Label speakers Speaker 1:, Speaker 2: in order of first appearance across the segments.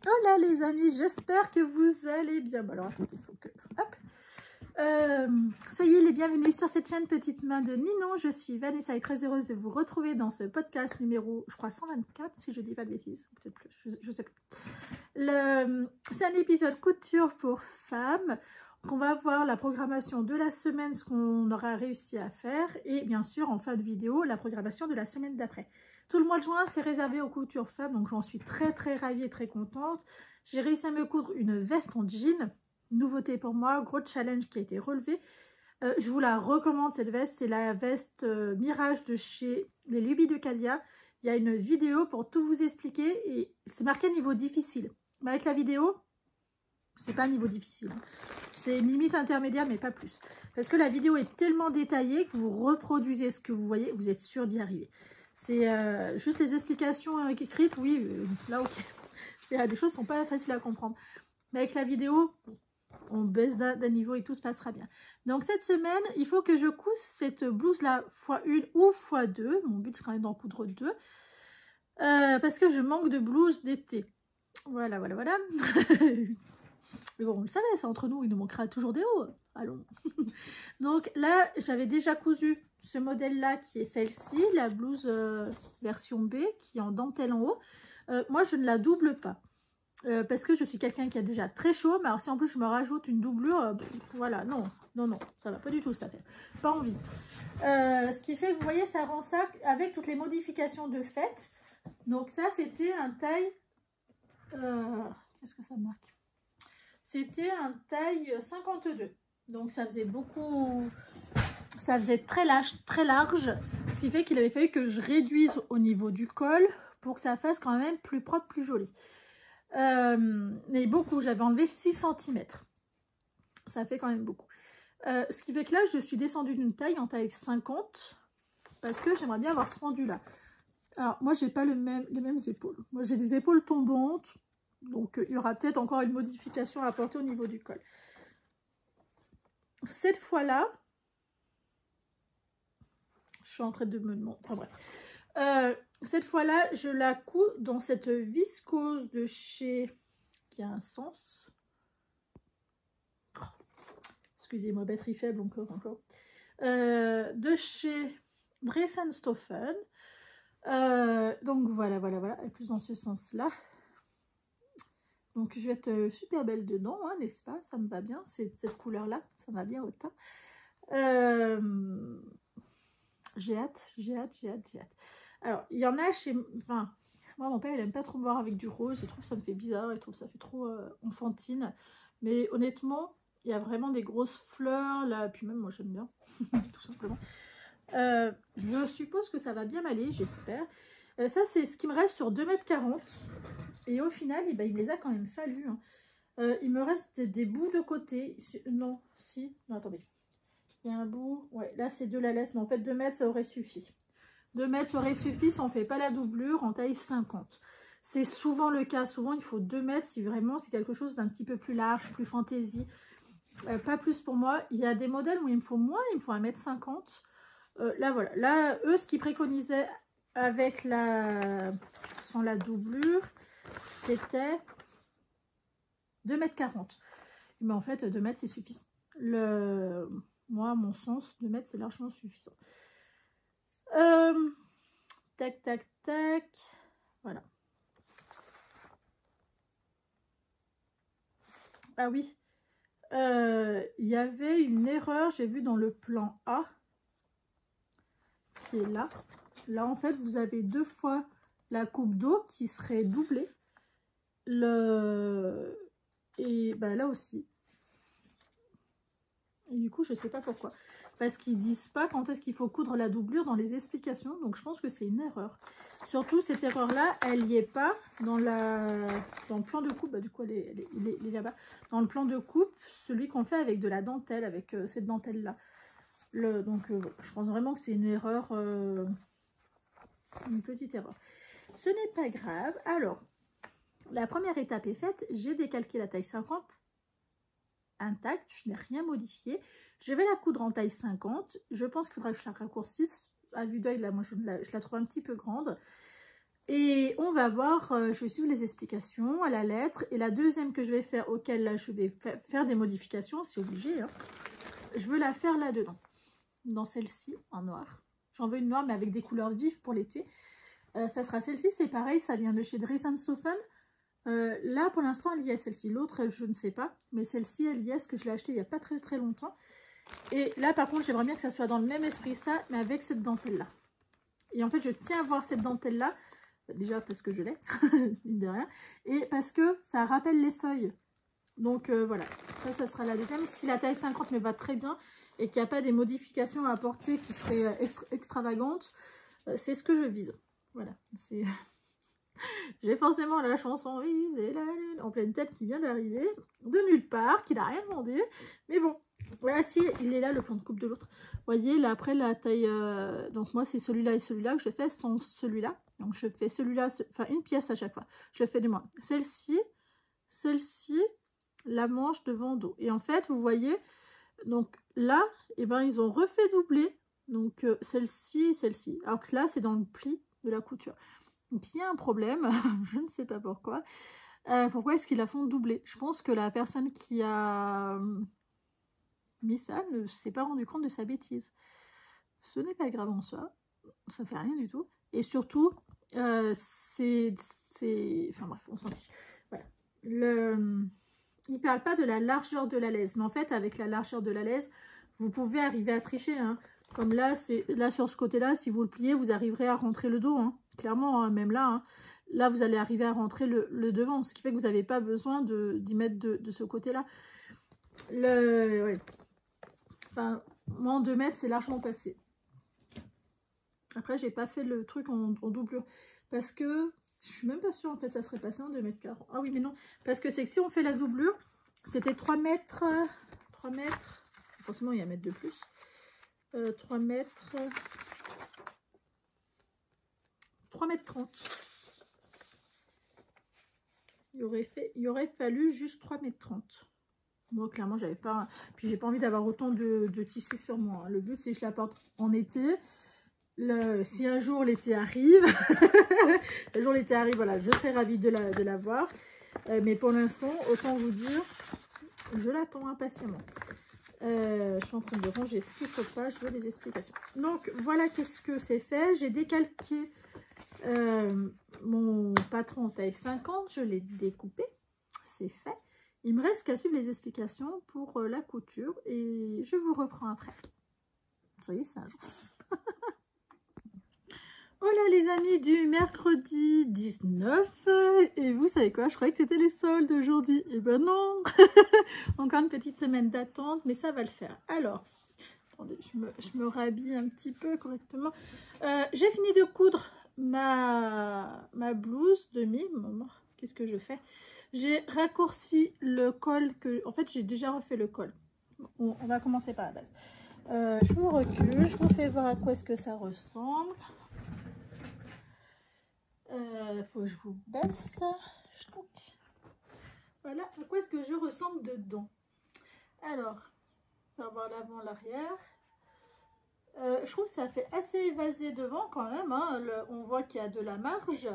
Speaker 1: Hola les amis, j'espère que vous allez bien. Bon alors attendez, il faut que... Hop. Soyez les bienvenus sur cette chaîne Petite Main de Ninon. Je suis Vanessa et très heureuse de vous retrouver dans ce podcast numéro, je crois, 124, si je dis pas de bêtises. Peut-être plus, je sais plus. C'est un épisode couture pour femmes. On va voir la programmation de la semaine, ce qu'on aura réussi à faire. Et bien sûr, en fin de vidéo, la programmation de la semaine d'après. Tout le mois de juin, c'est réservé aux coutures femmes. Donc, j'en suis très ravie et très contente. J'ai réussi à me coudre une veste en jean. Nouveauté pour moi, gros challenge qui a été relevé. Je vous la recommande, cette veste. C'est la veste Mirage de chez Les Lubies de Cadia. Il y a une vidéo pour tout vous expliquer. Et c'est marqué niveau difficile. Mais avec la vidéo, c'est pas niveau difficile. C'est limite intermédiaire, mais pas plus. Parce que la vidéo est tellement détaillée que vous reproduisez ce que vous voyez, vous êtes sûr d'y arriver. C'est juste les explications écrites, oui, là ok. Il y a des choses qui ne sont pas faciles à comprendre. Mais avec la vidéo, on baisse d'un niveau et tout se passera bien. Donc cette semaine, il faut que je cousse cette blouse-là x1 ou x2. Mon but, c'est quand même d'en coudre 2. Parce que je manque de blouse d'été. Voilà. Mais bon, on le savait, c'est entre nous, il nous manquera toujours des hauts. Allons. Donc là, j'avais déjà cousu ce modèle-là qui est celle-ci, la blouse version B, qui est en dentelle en haut. Moi, je ne la double pas. Parce que je suis quelqu'un qui a déjà très chaud. Mais alors, si en plus je me rajoute une doublure, voilà, non, ça va pas du tout cette affaire. Pas envie. Ce qui fait que vous voyez, ça rend ça avec toutes les modifications de fait. Donc ça, c'était un taille... Qu'est-ce que ça marque? C'était un taille 52. Donc ça faisait beaucoup... Ça faisait très large, ce qui fait qu'il avait fallu que je réduise au niveau du col pour que ça fasse quand même plus propre, plus joli. Mais beaucoup, j'avais enlevé 6 cm. Ça fait quand même beaucoup. Ce qui fait que là, je suis descendue d'une taille en taille 50 parce que j'aimerais bien avoir ce rendu là. Alors, moi, j'ai pas les mêmes épaules. Moi, j'ai des épaules tombantes, donc il y aura peut-être encore une modification à apporter au niveau du col. Cette fois-là, je suis en train de me demander... Enfin bref. Cette fois-là, je la couds dans cette viscose de chez... qui a un sens. Oh. Excusez-moi, batterie faible encore. De chez Dressenstoffen. Donc voilà. Elle est plus dans ce sens-là. Donc je vais être super belle dedans, hein, n'est-ce pas? Ça me va bien, cette couleur-là. Ça va bien au teint. J'ai hâte. Alors, il y en a chez... Enfin, moi, mon père, il aime pas trop me voir avec du rose. Il trouve que ça me fait bizarre. Il trouve que ça fait trop enfantine. Mais honnêtement, il y a vraiment des grosses fleurs, là. Puis même, moi, j'aime bien. Tout simplement. Je suppose que ça va bien m'aller, j'espère. Ça, c'est ce qui me reste sur 2,40 m. Et au final, eh ben, il me les a quand même fallu. Hein. Il me reste des bouts de côté. Non, attendez. Il y a un bout, ouais, là c'est de la laisse, mais en fait 2 mètres ça aurait suffi. 2 mètres ça aurait suffi si on ne fait pas la doublure en taille 50. C'est souvent le cas, souvent il faut 2 mètres si vraiment c'est quelque chose d'un petit peu plus large, plus fantaisie. Pas plus pour moi. Il y a des modèles où il me faut moins, il me faut 1,50 m. Là voilà, là eux ce qu'ils préconisaient avec sans la doublure, c'était 2,40 m. Mais en fait 2 mètres c'est suffisant. Moi, à mon sens, 2 mètres, c'est largement suffisant. Tac. Voilà. Ah oui. Il y avait une erreur, j'ai vu dans le plan A, qui est là. Là, en fait, vous avez 2 fois la coupe d'eau qui serait doublée. Et ben, là aussi. Et du coup, je ne sais pas pourquoi. Parce qu'ils ne disent pas quand est-ce qu'il faut coudre la doublure dans les explications. Donc, je pense que c'est une erreur. Surtout, cette erreur-là, elle n'y est pas dans le plan de coupe. Bah, du coup, elle est là-bas. Dans le plan de coupe, celui qu'on fait avec de la dentelle, avec cette dentelle-là. Donc, je pense vraiment que c'est une erreur, une petite erreur. Ce n'est pas grave. Alors, la première étape est faite. J'ai décalqué la taille 50. Intacte, je n'ai rien modifié. Je vais la coudre en taille 50. Je pense qu'il faudra que je la raccourcisse. À vue d'œil, là, moi, je la trouve un petit peu grande. Et on va voir, je vais suivre les explications à la lettre. Et la deuxième que je vais faire, auquel là je vais faire des modifications, c'est obligé, hein, je veux la faire là-dedans. Dans celle-ci, en noir. J'en veux une noire, mais avec des couleurs vives pour l'été. Ça sera celle-ci, c'est pareil, ça vient de chez Dries & Stoffen. Là, pour l'instant, elle y est, celle-ci. L'autre, je ne sais pas. Mais celle-ci, elle y est, parce que je l'ai achetée il n'y a pas très très longtemps. Et là, par contre, j'aimerais bien que ça soit dans le même esprit, ça, mais avec cette dentelle-là. Et en fait, je tiens à voir cette dentelle-là. Déjà parce que je l'ai, mine de rien. Et parce que ça rappelle les feuilles. Donc, voilà. Ça sera la deuxième. Si la taille 50 me va très bien et qu'il n'y a pas des modifications à apporter qui seraient extravagantes, c'est ce que je vise. Voilà. C'est... J'ai forcément la chanson Viser la lune en pleine tête qui vient d'arriver, de nulle part, qui n'a rien demandé. Mais bon, voilà, si, il est là, le plan de coupe de l'autre. Vous voyez, là, après, la taille... donc, moi, c'est celui-là et celui-là que je fais sans celui-là. Donc, je fais celui-là, enfin, une pièce à chaque fois. Je fais du moins celle-ci, la manche devant dos. Et en fait, vous voyez, donc là, eh ben, ils ont refait doubler. Donc, celle-ci, celle-ci. Alors que là, c'est dans le pli de la couture. Et puis il y a un problème, je ne sais pas pourquoi. Pourquoi est-ce qu'ils la font doubler? Je pense que la personne qui a mis ça ne s'est pas rendu compte de sa bêtise. Ce n'est pas grave en soi, ça fait rien du tout. Et surtout, c'est... Enfin bref, on s'en fiche. Voilà. Il ne parle pas de la largeur de la laise, mais en fait, avec la largeur de la laise, vous pouvez arriver à tricher. Hein. Comme là, là sur ce côté-là, si vous le pliez, vous arriverez à rentrer le dos. Hein. Clairement, hein, même là, hein, là, vous allez arriver à rentrer le devant. Ce qui fait que vous n'avez pas besoin d'y mettre de ce côté-là. Ouais. Enfin, moi, en 2 mètres, c'est largement passé. Après, j'ai pas fait le truc en doublure. Parce que, je suis même pas sûre, en fait, ça serait passé en 2 mètres 40. Ah oui, mais non. Parce que c'est que si on fait la doublure, c'était 3 mètres... 3 mètres... Forcément, il y a 1 mètre de plus. 3 mètres... 3 mètres 30. Il aurait fallu juste 3 mètres 30. Moi, clairement, j'avais pas... Puis, j'ai pas envie d'avoir autant de tissu sur moi. Hein. Le but, c'est que je la porte en été. Si un jour l'été arrive, voilà, je serai ravie de la voir. Mais pour l'instant, autant vous dire, je l'attends impatiemment. Je suis en train de ranger ce qu'il ne faut pas, je veux des explications. Donc, voilà qu'est-ce que c'est fait. J'ai décalqué mon patron en taille 50, je l'ai découpé, c'est fait. Il me reste qu'à suivre les explications pour la couture et je vous reprends après. Soyez sages. Voilà les amis du mercredi 19 et vous savez quoi, je croyais que c'était les soldes aujourd'hui, et ben non. Encore une petite semaine d'attente, mais ça va le faire. Alors, attendez, je me rhabille un petit peu correctement. J'ai fini de coudre ma blouse demi. Qu'est-ce que je fais? J'ai raccourci le col, en fait j'ai déjà refait le col. On va commencer par la base. Je vous recule, je vous fais voir à quoi est-ce que ça ressemble. Faut que je vous baisse. Voilà à quoi est-ce que je ressemble dedans. Alors, on va voir l'avant, l'arrière. Je trouve que ça fait assez évasé devant quand même. Hein. On voit qu'il y a de la marge.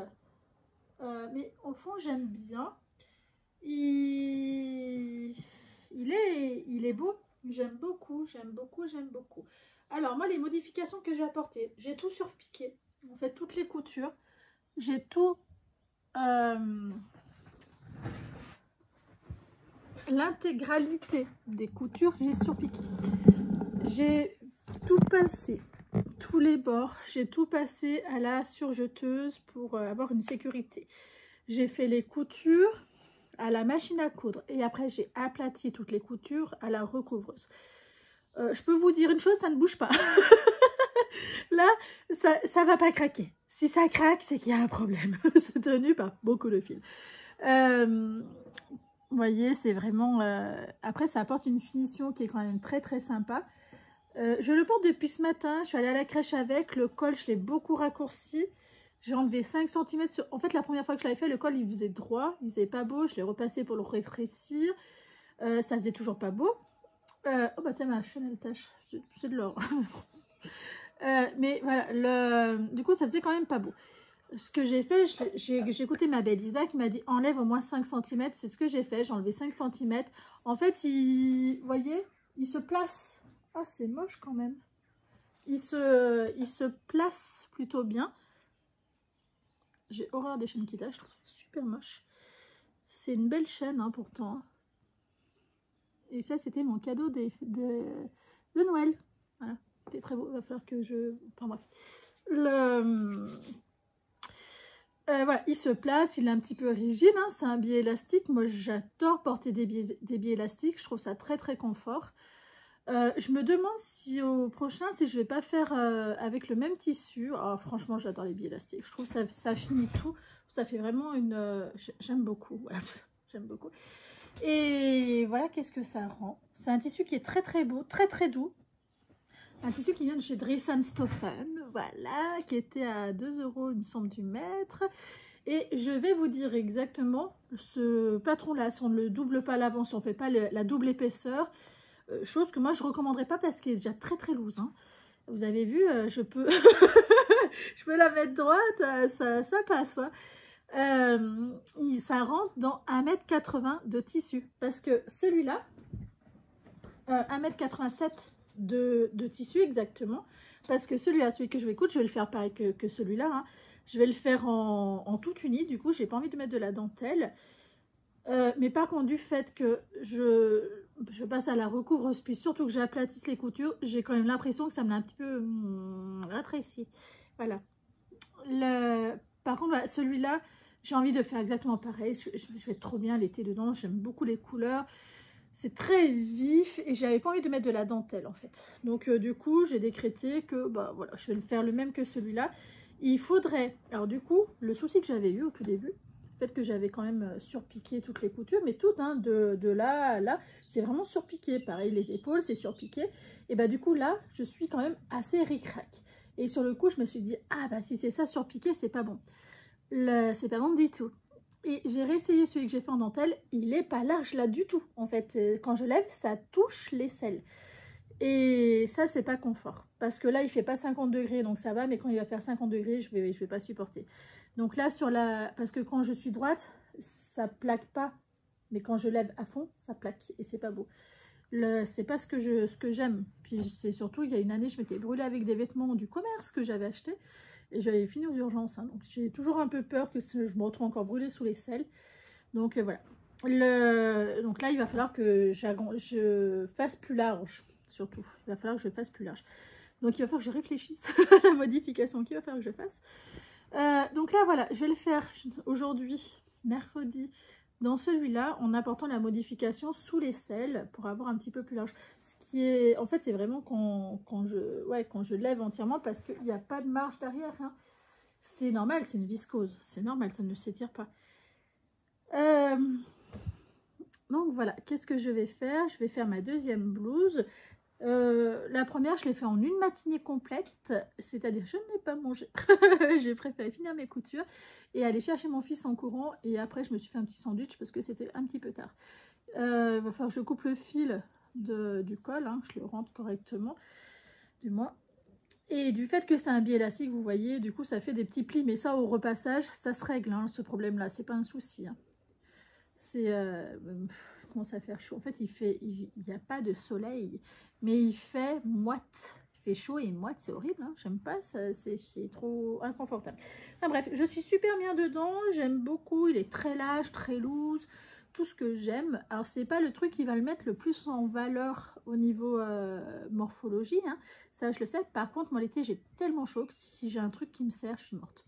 Speaker 1: Mais au fond, j'aime bien. Il est beau. J'aime beaucoup, j'aime beaucoup, j'aime beaucoup. Alors, moi, les modifications que j'ai apportées, j'ai tout surpiqué. En fait, toutes les coutures. J'ai tout... l'intégralité des coutures, j'ai surpiqué. J'ai tout passé, tous les bords. J'ai tout passé à la surjeteuse pour avoir une sécurité. J'ai fait les coutures à la machine à coudre. Et après, j'ai aplati toutes les coutures à la recouvreuse. Je peux vous dire une chose, ça ne bouge pas. Là, ça va pas craquer. Si ça craque, c'est qu'il y a un problème. C'est tenu par beaucoup de fils. Vous voyez, c'est vraiment... Après, ça apporte une finition qui est quand même très très sympa. Je le porte depuis ce matin. Je suis allée à la crèche avec. Le col, je l'ai beaucoup raccourci. J'ai enlevé 5 cm sur... En fait, la première fois que je l'avais fait, le col, il faisait droit. Il faisait pas beau. Je l'ai repassé pour le rétrécir. Ça faisait toujours pas beau. Oh bah tiens, ma Chanel tache. C'est de l'or. Mais voilà, du coup, ça faisait quand même pas beau. ce que j'ai fait, j'ai écouté ma belle Lisa qui m'a dit enlève au moins 5 cm. C'est ce que j'ai fait, j'ai enlevé 5 cm. En fait, vous voyez, il se place. Ah, c'est moche quand même. Il se place plutôt bien. J'ai horreur des chaînes Kita, je trouve ça super moche. C'est une belle chaîne hein, pourtant. Et ça, c'était mon cadeau de Noël. Voilà, c'était très beau. Il va falloir que je... Enfin bref. Voilà, il se place, il est un petit peu rigide, hein, c'est un biais élastique. Moi, j'adore porter des biais élastiques, je trouve ça très très confort. Je me demande si au prochain, si je vais pas faire avec le même tissu. Oh, franchement, j'adore les biais élastiques, je trouve ça finit tout. Ça fait vraiment une... J'aime beaucoup, voilà, j'aime beaucoup. Et voilà, qu'est-ce que ça rend. C'est un tissu qui est très très beau, très très doux. Un tissu qui vient de chez Dries & Stoffen, voilà, qui était à 2 €, il me semble, du mètre. Et je vais vous dire exactement, ce patron-là, si on ne le double pas à l'avant, si on ne fait pas la double épaisseur, chose que moi je ne recommanderais pas parce qu'il est déjà très très loose. Hein. Vous avez vu, je peux je peux la mettre droite, ça passe. Hein. Ça rentre dans 1,80 m de tissu. Parce que celui-là, 1,87 m de tissu exactement, parce que celui-là, celui que je vais coudre, je vais le faire pareil que celui-là, hein. Je vais le faire en tout uni, du coup j'ai pas envie de mettre de la dentelle, mais par contre du fait que je passe à la recouvreuse, puis surtout que j'aplatisse les coutures, j'ai quand même l'impression que ça me l'a un petit peu rétréci, voilà. Par contre voilà, celui-là, j'ai envie de faire exactement pareil, je vais trop bien l'été dedans, j'aime beaucoup les couleurs. C'est très vif et j'avais pas envie de mettre de la dentelle en fait. Donc du coup, j'ai décrété que bah voilà, je vais le faire le même que celui-là. Il faudrait... Alors du coup, le souci que j'avais eu au tout début, le fait que j'avais quand même surpiqué toutes les coutures, mais toutes, hein, de là à là, c'est vraiment surpiqué. Pareil, les épaules, c'est surpiqué. Et bah du coup, là, je suis quand même assez ric-rac. Et sur le coup, je me suis dit, ah bah si c'est ça surpiqué, c'est pas bon. C'est pas bon du tout. Et j'ai réessayé celui que j'ai fait en dentelle, il n'est pas large là du tout. En fait, quand je lève, ça touche l'aisselle. Et ça, c'est pas confort. Parce que là, il fait pas 50 degrés, donc ça va. Mais quand il va faire 50 degrés, je vais pas supporter. Donc là, parce que quand je suis droite, ça plaque pas. Mais quand je lève à fond, ça plaque. Et c'est pas beau. C'est pas ce que j'aime. Puis c'est surtout, il y a une année, je m'étais brûlée avec des vêtements du commerce que j'avais achetés. Et j'avais fini aux urgences, hein, donc j'ai toujours un peu peur que je me retrouve encore brûlée sous les selles. Donc voilà. Donc là, il va falloir que je fasse plus large, surtout. Il va falloir que je fasse plus large. Donc il va falloir que je réfléchisse à la modification qu'il va falloir que je fasse. Donc là, voilà, je vais le faire aujourd'hui, mercredi, dans celui-là, en apportant la modification sous l'aisselle pour avoir un petit peu plus large. Ce qui est, en fait, c'est vraiment quand je lève entièrement parce qu'il n'y a pas de marge derrière. Hein. C'est normal, c'est une viscose. C'est normal, ça ne s'étire pas. Donc voilà, qu'est-ce que je vais faire? Je vais faire ma deuxième blouse. La première, je l'ai fait en une matinée complète, c'est-à-dire je n'ai pas mangé. J'ai préféré finir mes coutures et aller chercher mon fils en courant. Et après, je me suis fait un petit sandwich parce que c'était un petit peu tard. Il va falloir que je coupe le fil du col, hein, que je le rentre correctement, du moins. Et du fait que c'est un biais élastique, vous voyez, du coup, ça fait des petits plis. Mais ça, au repassage, ça se règle, hein, ce problème-là. C'est pas un souci. Hein. C'est... commence à faire chaud. En fait, il n'y a pas de soleil, mais il fait moite. Il fait chaud et moite, c'est horrible. Hein. J'aime pas, c'est trop inconfortable. Enfin bref, je suis super bien dedans. J'aime beaucoup. Il est très large, très loose. Tout ce que j'aime. Alors, c'est pas le truc qui va le mettre le plus en valeur au niveau morphologie. Hein. Ça, je le sais. Par contre, moi, l'été, j'ai tellement chaud que si j'ai un truc qui me serre, je suis morte.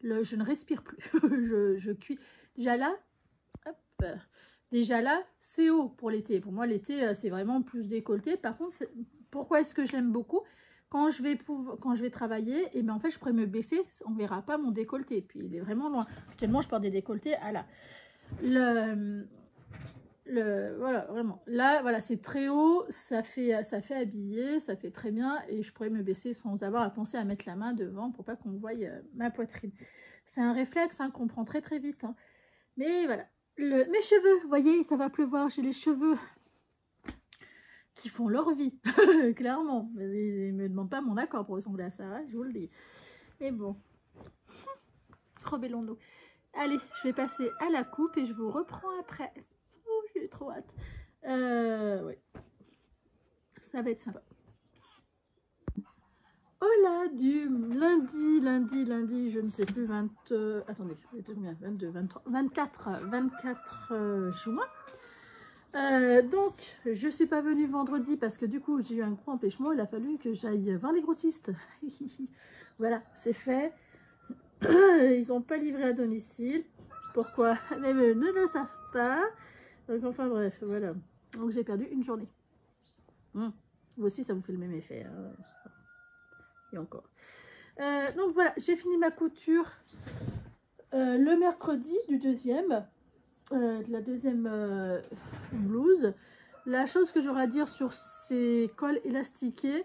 Speaker 1: Je ne respire plus. je cuis. Déjà là, hop. Déjà là, c'est haut pour l'été. Pour moi, l'été, c'est vraiment plus décolleté. Par contre, pourquoi est-ce que je l'aime beaucoup? Quand je vais travailler, et bien en fait, je pourrais me baisser. On ne verra pas mon décolleté. Puis, il est vraiment loin. Actuellement, je porte des décolletés à là. Voilà, vraiment. Là, voilà, c'est très haut. Ça fait habiller. Ça fait très bien. Et je pourrais me baisser sans avoir à penser à mettre la main devant pour pas qu'on voie ma poitrine. C'est un réflexe hein, qu'on prend très, très vite. Hein. Mais voilà. Mes cheveux, vous voyez, ça va pleuvoir, j'ai les cheveux qui font leur vie, clairement. Ils ne me demandent pas mon accord pour ressembler à ça, je vous le dis. Mais bon. rebellons-nous. Allez, je vais passer à la coupe et je vous reprends après. Oh, j'ai trop hâte. Ouais. Ça va être sympa. Hola, du lundi, je ne sais plus, attendez, 22, 23, 24 juin. Donc, je suis pas venue vendredi parce que du coup, j'ai eu un gros empêchement. Il a fallu que j'aille voir les grossistes. Voilà, c'est fait. Ils n'ont pas livré à domicile. Pourquoi? Même eux ne le savent pas. Donc, enfin bref, voilà. Donc, j'ai perdu une journée. Vous aussi, ça vous fait le même effet. Hein. Et encore. Donc, voilà, j'ai fini ma couture le mercredi du deuxième. De la deuxième blouse. La chose que j'aurais à dire sur ces cols élastiqués,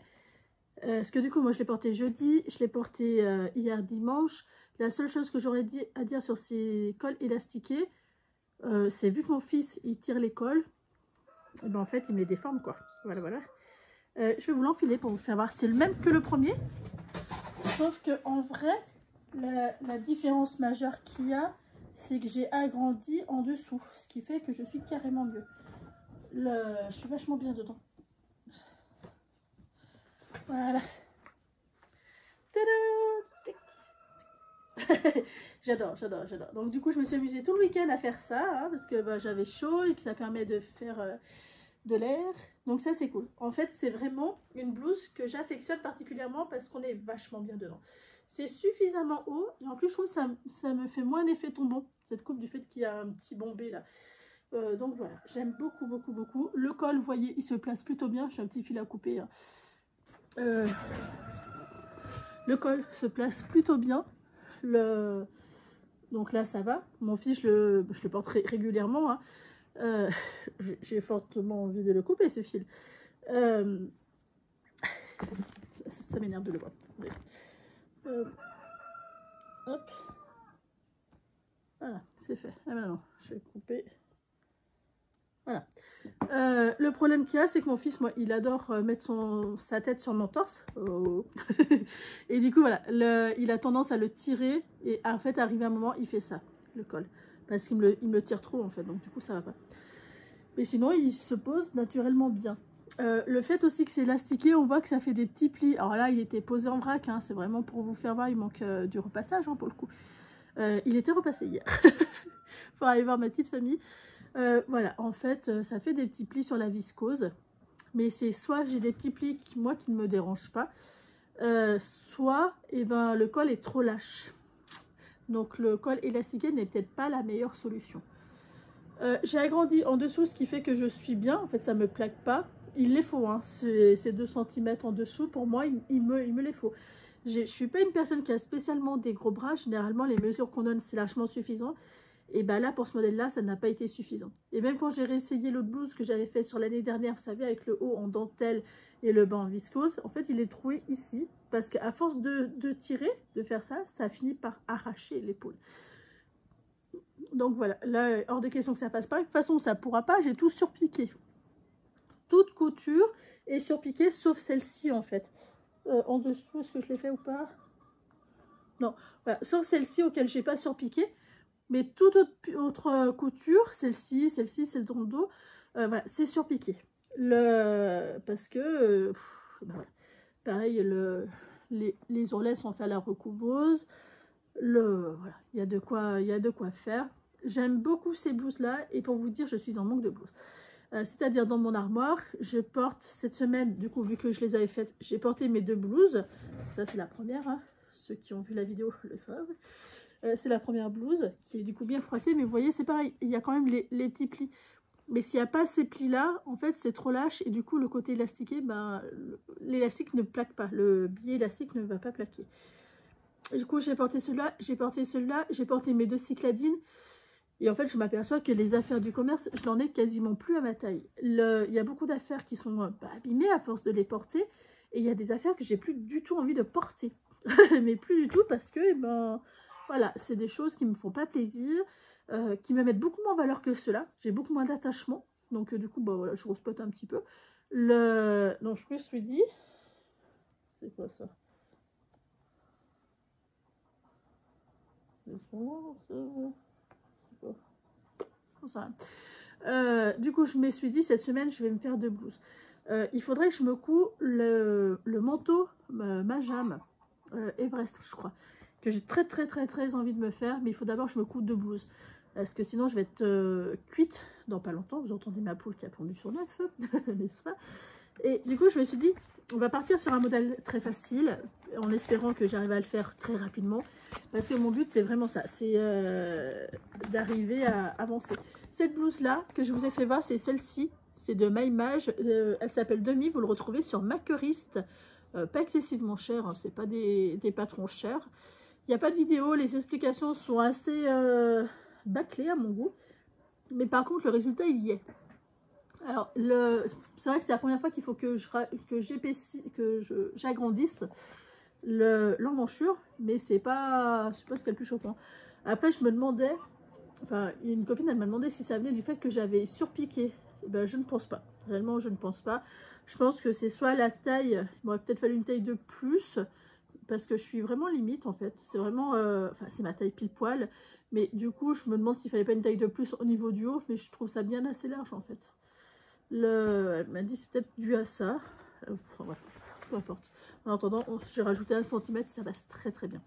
Speaker 1: parce que du coup moi je l'ai porté jeudi, je l'ai porté hier dimanche. La seule chose que j'aurais à dire sur ces cols élastiqués, c'est vu que mon fils il tire les cols, et ben en fait il me les déforme quoi. Voilà voilà. Je vais vous l'enfiler pour vous faire voir. C'est le même que le premier, sauf que en vrai la différence majeure qu'il y a, c'est que j'ai agrandi en dessous, ce qui fait que je suis carrément mieux. Je suis vachement bien dedans. Voilà. J'adore. Donc du coup, je me suis amusée tout le week-end à faire ça, hein, parce que bah, j'avais chaud et que ça permet de faire de l'air. Donc ça, c'est cool. En fait, c'est vraiment une blouse que j'affectionne particulièrement parce qu'on est vachement bien dedans. C'est suffisamment haut et en plus, je trouve que ça me fait moins l'effet tombant, cette coupe, du fait qu'il y a un petit bombé là. Donc voilà, j'aime beaucoup. Le col, vous voyez, il se place plutôt bien. J'ai un petit fil à couper. Hein. Le col se place plutôt bien. Donc là, ça va. Mon fils, je le porte régulièrement. Hein. J'ai fortement envie de le couper, ce fil. Ça m'énerve de le voir. Hop. Voilà, c'est fait. Et maintenant, je vais couper. Voilà. Le problème qu'il y a, c'est que mon fils, moi, il adore mettre sa tête sur mon torse. Oh. Et du coup, voilà, il a tendance à le tirer. Et en fait, arrivé à un moment, il fait ça, le col. Parce qu'il me le tire trop, en fait. Donc, du coup, ça va pas. Mais sinon, il se pose naturellement bien. Le fait aussi que c'est élastiqué, on voit que ça fait des petits plis. Alors là, il était posé en vrac. Hein, c'est vraiment pour vous faire voir. Il manque du repassage, hein, pour le coup. Il était repassé hier. Pour aller voir ma petite famille. Voilà, en fait, ça fait des petits plis sur la viscose. Mais c'est soit j'ai des petits plis qui ne me dérangent pas, soit le col est trop lâche. Donc le col élastiqué n'est peut-être pas la meilleure solution. J'ai agrandi en dessous, ce qui fait que je suis bien. En fait, ça ne me plaque pas. Il les faut, hein. Ces 2 cm en dessous, pour moi, il me les faut. Je ne suis pas une personne qui a spécialement des gros bras. Généralement, les mesures qu'on donne, c'est largement suffisant. Et ben là, pour ce modèle-là, ça n'a pas été suffisant. Et même quand j'ai réessayé l'autre blouse que j'avais faite sur l'année dernière, vous savez, avec le haut en dentelle et le bas en viscose, en fait, il est troué ici. Parce qu'à force de tirer, de faire ça, ça finit par arracher l'épaule. Donc voilà, là, hors de question que ça passe pas. De toute façon, ça pourra pas, j'ai tout surpiqué. Toute couture est surpiquée, sauf celle-ci, en fait. En dessous, est-ce que je l'ai fait ou pas? Non, voilà, sauf celle-ci auquel j'ai pas surpiqué. Mais toute autre couture, celle-ci, celle dans le dos, voilà, c'est surpiqué. Parce que, voilà. Pareil, les ourlets sont faits à la recouveuse. Voilà, il y a de quoi faire. J'aime beaucoup ces blouses-là. Et pour vous dire, je suis en manque de blouses. C'est-à-dire dans mon armoire, je porte cette semaine, du coup, vu que je les avais faites, j'ai porté mes 2 blouses. Ça, c'est la première. Hein. Ceux qui ont vu la vidéo le savent. C'est la première blouse qui est du coup bien froissée, mais vous voyez c'est pareil, il y a quand même les petits plis, mais s'il n'y a pas ces plis là, en fait c'est trop lâche et du coup le côté élastiqué, ben, l'élastique ne plaque pas, le biais élastique ne va pas plaquer. Du coup j'ai porté celui-là, j'ai porté mes 2 cycladines et en fait je m'aperçois que les affaires du commerce, je n'en ai quasiment plus à ma taille. Il y a beaucoup d'affaires qui sont abîmées à force de les porter et il y a des affaires que j'ai plus du tout envie de porter, mais plus du tout parce que voilà, c'est des choses qui ne me font pas plaisir, qui me mettent beaucoup moins en valeur que cela. J'ai beaucoup moins d'attachement. Donc, du coup, bah, voilà, je rouspète un petit peu. Donc, je me suis dit... C'est quoi ça? Du coup, je me suis dit, cette semaine, je vais me faire 2 blouses. Il faudrait que je me coud le manteau Majam Everest, je crois, que j'ai très envie de me faire, mais il faut d'abord que je me coude 2 blouses. Parce que sinon, je vais être cuite dans pas longtemps. Vous entendez ma poule qui a pondu sur 9, n'est-ce pas? Et du coup, je me suis dit, on va partir sur un modèle très facile, en espérant que j'arrive à le faire très rapidement. Parce que mon but, c'est vraiment ça, c'est d'arriver à avancer. Cette blouse-là, que je vous ai fait voir, c'est celle-ci. C'est de Maïmage. Elle s'appelle Demi. Vous le retrouvez sur Makerist. Pas excessivement cher, hein, c'est pas des patrons chers. Il n'y a pas de vidéo, les explications sont assez bâclées à mon goût. Mais par contre, le résultat, il y est. Alors, c'est vrai que c'est la première fois qu'il faut que j'agrandisse l'emmanchure, mais c'est pas ce qu'il y a le plus choquant. Après, je me demandais, enfin, une copine, elle m'a demandé si ça venait du fait que j'avais surpiqué. Ben, je ne pense pas. Réellement, je ne pense pas. Je pense que c'est soit la taille, il m'aurait peut-être fallu une taille de plus, parce que je suis vraiment limite, en fait. C'est vraiment, enfin, c'est ma taille pile poil. Mais du coup, je me demande s'il fallait pas une taille de plus au niveau du haut, mais je trouve ça bien assez large, en fait. Elle m'a dit c'est peut-être dû à ça. Enfin, bref, peu importe. En attendant, j'ai rajouté 1 cm, ça passe très bien.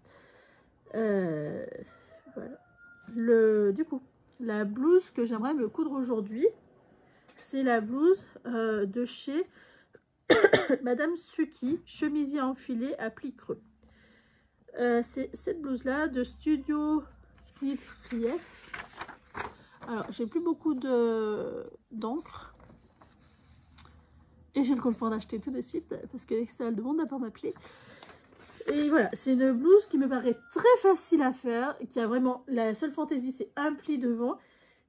Speaker 1: Voilà. Du coup, la blouse que j'aimerais me coudre aujourd'hui, c'est la blouse de chez Madame Suki, chemisier enfilé à plis creux. C'est cette blouse-là de Studio Knit Relief. Alors, j'ai plus beaucoup d'encre. Et j'ai le compte pour en acheter tout de suite parce que ça demande d'abord m'appeler. Et voilà, c'est une blouse qui me paraît très facile à faire, qui a vraiment, la seule fantaisie, c'est un pli devant.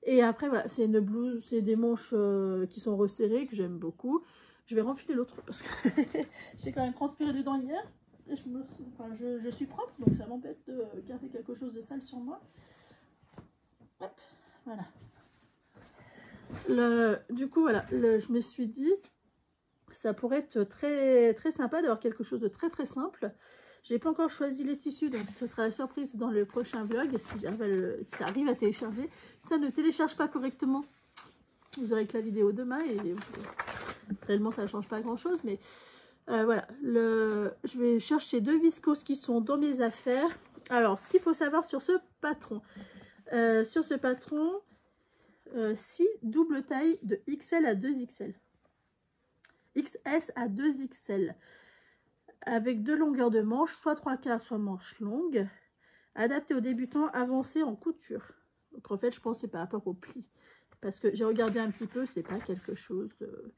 Speaker 1: Et après, voilà, c'est une blouse, c'est des manches qui sont resserrées, que j'aime beaucoup. Je vais renfiler l'autre parce que j'ai quand même transpiré dedans hier. Et je suis propre, donc ça m'embête de garder quelque chose de sale sur moi. Hop, voilà. Du coup, voilà, je me suis dit, ça pourrait être très sympa d'avoir quelque chose de très simple. J'ai pas encore choisi les tissus, donc ce sera la surprise dans le prochain vlog, si ça arrive à télécharger. Si ça ne télécharge pas correctement, vous aurez que la vidéo demain, et réellement ça ne change pas grand chose, mais voilà. Je vais chercher 2 viscoses qui sont dans mes affaires. Alors, ce qu'il faut savoir sur ce patron, 6 double taille de XL à 2XL. XS à 2XL. Avec 2 longueurs de manches, soit 3/4, soit manches longues. Adapté aux débutants, avancé en couture. Donc en fait, je pense que c'est par rapport au pli. Parce que j'ai regardé un petit peu, c'est pas quelque chose de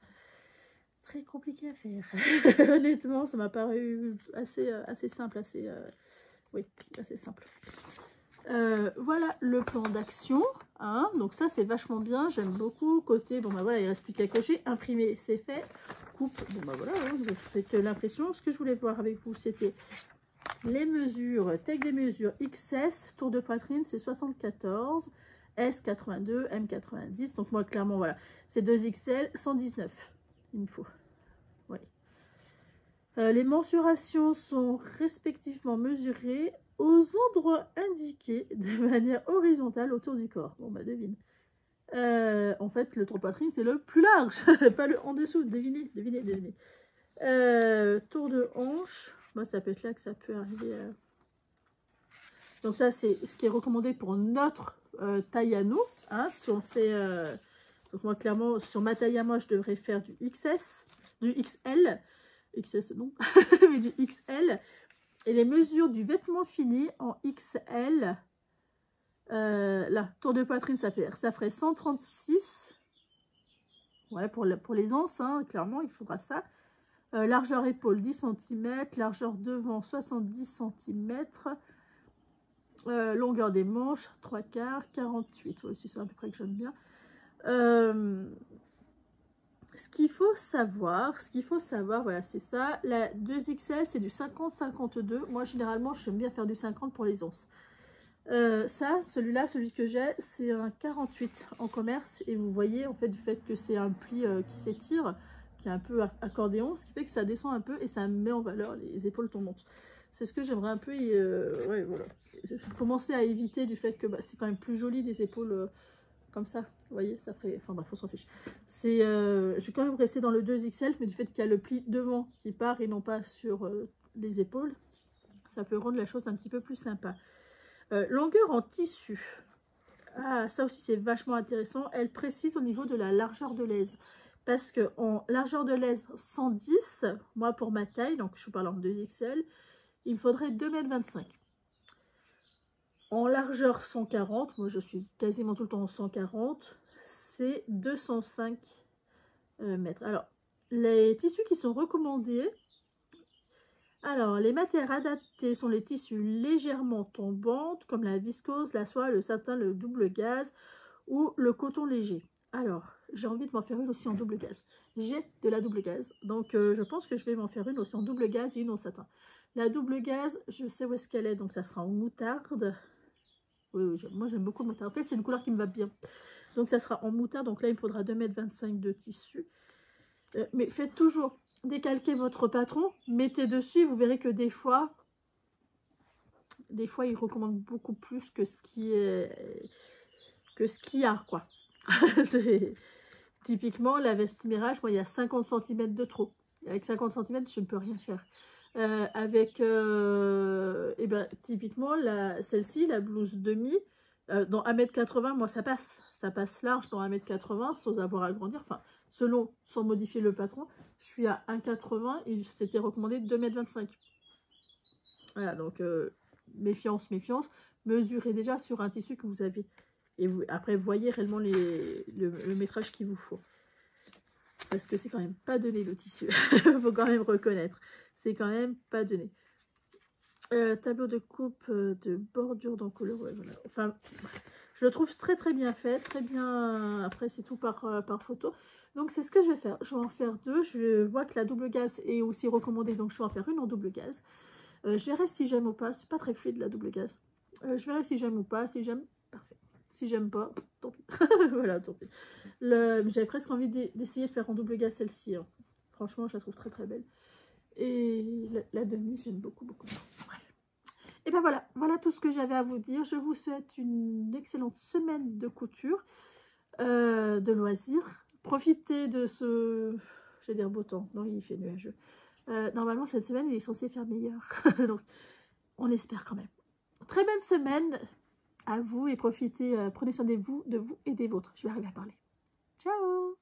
Speaker 1: très compliqué à faire. Honnêtement, ça m'a paru assez simple, assez simple. Voilà le plan d'action, hein. Donc ça c'est vachement bien, j'aime beaucoup. Côté, bon bah voilà, il reste plus qu'à cocher. Imprimer, c'est fait. Coupe, bon bah voilà, hein, je fais que l'impression. Ce que je voulais voir avec vous, c'était les mesures, tag des mesures XS, tour de poitrine c'est 74, S 82, M 90. Donc moi clairement voilà, c'est 2XL, 119 il me faut. Oui. Les mensurations sont respectivement mesurées aux endroits indiqués de manière horizontale autour du corps. Bon bah devine. En fait le tour de poitrine c'est le plus large, pas le en dessous. Devinez. Tour de hanche, moi ça peut être là que ça peut arriver. Donc ça c'est ce qui est recommandé pour notre taille à nous. Hein, si on fait, donc moi clairement sur ma taille à moi je devrais faire du XS, du XL. XS non, mais du XL. Et les mesures du vêtement fini en XL, là, tour de poitrine, ça ferait 136. Ouais, pour les anses, hein, clairement, il faudra ça. Largeur épaule, 10 cm. Largeur devant, 70 cm. Longueur des manches, 3/4, 48. Ouais, c'est à peu près que j'aime bien. Ce qu'il faut savoir, voilà, c'est ça. La 2XL, c'est du 50-52. Moi, généralement, j'aime bien faire du 50 pour les onces. Celui-là, celui que j'ai, c'est un 48 en commerce. Et vous voyez, en fait, du fait que c'est un pli qui s'étire, qui est un peu accordéon, ce qui fait que ça descend un peu et ça met en valeur les épaules tombantes. C'est ce que j'aimerais un peu, ouais, voilà. Commencer à éviter du fait que bah, c'est quand même plus joli des épaules comme ça. Vous voyez, ça ferait... Enfin bref, on s'en fiche. Je vais quand même rester dans le 2XL, mais du fait qu'il y a le pli devant qui part et non pas sur les épaules, ça peut rendre la chose un petit peu plus sympa. Longueur en tissu. Ah, ça aussi c'est vachement intéressant. Elle précise au niveau de la largeur de l'aise. Parce que en largeur de l'aise 110, moi pour ma taille, donc je vous parle en 2XL, il me faudrait 2,25 m. En largeur 140, moi je suis quasiment tout le temps en 140, c'est 205 mètres. Alors, les tissus qui sont recommandés, alors les matières adaptées sont les tissus légèrement tombantes, comme la viscose, la soie, le satin, le double gaze ou le coton léger. Alors, j'ai envie de m'en faire une aussi en double gaze. J'ai de la double gaze, donc je pense que je vais m'en faire une aussi en double gaze et une en satin. La double gaze, je sais où est-ce qu'elle est, donc ça sera en moutarde. Oui, moi j'aime beaucoup le moutarde. En fait, c'est une couleur qui me va bien. Donc ça sera en moutarde. Donc là, il me faudra 2,25 m de tissu. Mais faites toujours décalquer votre patron. Mettez dessus. Vous verrez que des fois, il recommande beaucoup plus que ce qui est... que ce qu'il y a, quoi. Typiquement, la veste mirage, moi, il y a 50 cm de trop. Avec 50 cm, je ne peux rien faire. Et ben, typiquement, celle-ci, la blouse demi, dans 1,80 m, moi, ça passe large dans 1,80 m sans avoir à grandir. Enfin, sans modifier le patron, je suis à 1,80 m et c'était recommandé 2,25 m. Voilà, donc, méfiance. Mesurez déjà sur un tissu que vous avez. Et après, voyez réellement le métrage qu'il vous faut. Parce que c'est quand même pas donné le tissu. Il faut quand même reconnaître. C'est quand même pas donné. Tableau de coupe de bordure dans couleur. Ouais, voilà. Enfin, je le trouve très très bien fait. Très bien. Après, c'est tout par photo. Donc, c'est ce que je vais faire. Je vais en faire deux. Je vois que la double gaze est aussi recommandée. Donc, je vais en faire une en double gaze. Je verrai si j'aime ou pas. C'est pas très fluide la double gaze. Je verrai si j'aime ou pas. Si j'aime, parfait. Si j'aime pas, tant pis. Voilà, tant pis. J'avais presque envie d'essayer de faire en double gaze celle-ci. Hein. Franchement, je la trouve très très belle. Et la demi, j'aime beaucoup. Bref. Et ben voilà tout ce que j'avais à vous dire. Je vous souhaite une excellente semaine de couture, de loisirs. Profitez de ce, je vais dire beau temps. Non, il fait nuageux. Normalement, cette semaine, il est censé faire meilleur. Donc, on espère quand même. Très belle semaine à vous et profitez, prenez soin de vous et des vôtres. Je vais arriver à parler. Ciao!